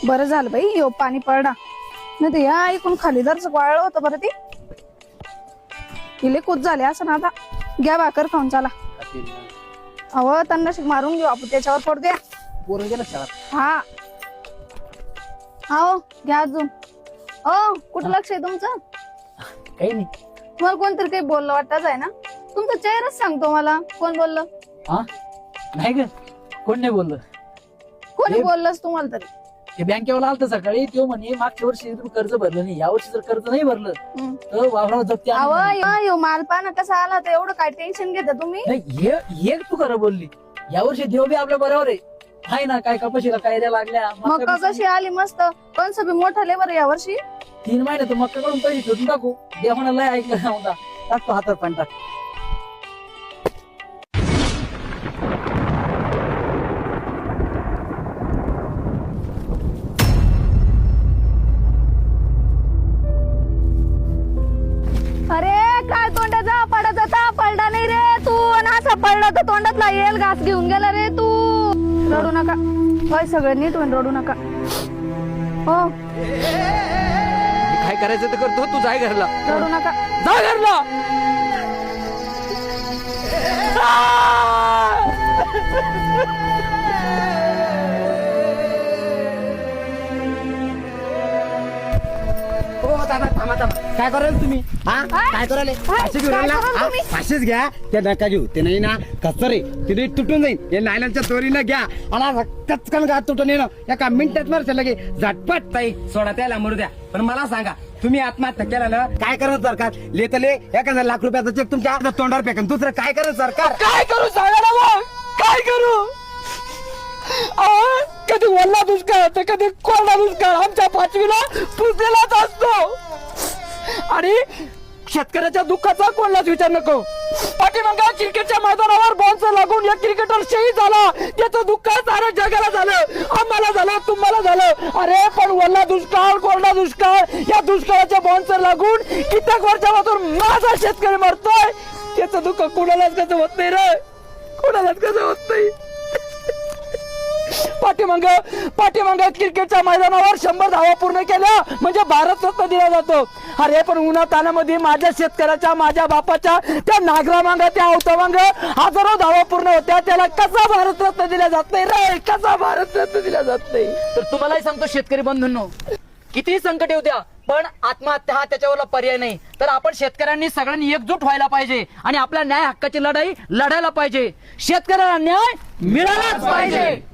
बरं झालं बाई यो पाणी पडला नाही तर या ऐकून खाली जरच वाळलं होतं बरं ती इले कूच झाले असं ना आता घ्या भाकर खाऊन चला अहो त्यांना मारून घेऊ आपण त्याच्यावर पडू द्या पोरं गेलं शाळेत. हा हो घ्या अजून हो कुठं लक्ष आहे तुमचं काही नाही. तुम्हाला कोणतरी काही बोललं वाटतच आहे ना तुमचा चेहराच सांगतो मला कोण बोललं हा नाही ग कोण नाही बोललं. कोणी बोललंच तुम्हाला तरी ते बँकेवाला आलत सकाळी तो म्हणे मागच्या वर्षी तुम्ही कर्ज भरलं नाही, या वर्षी जर कर्ज नाही भरलं तर वावरावर जप्ती अहो आणली. यो मालपाना कसा आला तर एवढं काय टेन्शन घेता तुम्ही नाही हे तू खरं बोलली. या वर्षी देव बी आपल्या बरोबर आहे ना. काय कपाशीला कायद्या लागल्या मका कशी आली मस्त पण सगळी मोठा लेबर या वर्षी 3 महिने तर मक्का कडून पैसे ठेवून टाकू. देवाना लय ऐकलं नव्हता. टाकतो हातात पण टाक. अरे काय तोंडाचा पडत होता पडला नाही रे तू आणि असा पडला तर तोंडातला येल घास घेऊन गेला रे तू रडू नका होय सगळं नीट होईन रडू नका हो काय करायचं तर करतो. तू जाय घरला. रडू नका जा घरला. काय कराल तुम्ही हा काय करायला फाशी घेऊन काय राहिला? कराल हा? तुम्ही? फाशीच घ्या ते नका घेऊ ते नाही ना कसं रे तिथे तुटून जाईल हे नायलनच्या चोरीनं घ्या आणि कचकन घात तुटून येणं एका मिनिटात मारशा लगे झटपट ताई सोडा त्याला मरू द्या. पण मला सांगा तुम्ही आत्महत्या केला ना काय करत सरकार लेतले एखादा लाख रुपयाचा चेक तुमच्या हातात तोंडावर फेकन दुसरं काय करत सरकार काय करू सांगा ना मग काय करू. कधी ओला दुष्काळ तर कधी कोरडा दुष्काळ आमच्या पाचवीला पुजलेलाच असतो. आणि शेतकऱ्याच्या दुःखाचा कोणालाच विचार नको. पाठीमागे क्रिकेटच्या मैदानावर बॉलचा लागून एक क्रिकेटर शहीद झाला. त्याचं दुःख साऱ्या जगाला झालं, आम्हाला झालं, तुम्हाला झालं. अरे पण ओला दुष्काळ कोरडा दुष्काळ या दुष्काळाच्या बॉन्सर लागून कित्येक वर्षापासून माझा शेतकरी मरतोय. त्याचं दुःख कोणालाच कसं होत नाही रे, कोणालाच कसं होत नाही. पाठीमाग क्रिकेटच्या मैदानावर 100 धावा पूर्ण केल्या म्हणजे भारत रत्न दिला जातो. अरे पण उन्हा तानामध्ये माझ्या शेतकऱ्याच्या माझ्या बापाच्या त्या नागरा मांग त्या अवता मांग हजारो धावा पूर्ण होत्या. त्याला कसा भारत रत्न दिला जात नाही रे, कसा भारत रत्न दिला जात नाही. तर तुम्हालाही सांगतो शेतकरी बंधूंनो कितीही संकट येऊ द्या पण आत्महत्या हा त्याच्यावर पर्याय नाही. तर आपण शेतकऱ्यांनी सगळ्यांनी एकजूट व्हायला पाहिजे आणि आपल्या न्याय हक्काची लढाई लढायला पाहिजे. शेतकऱ्याला न्याय मिळालाच पाहिजे.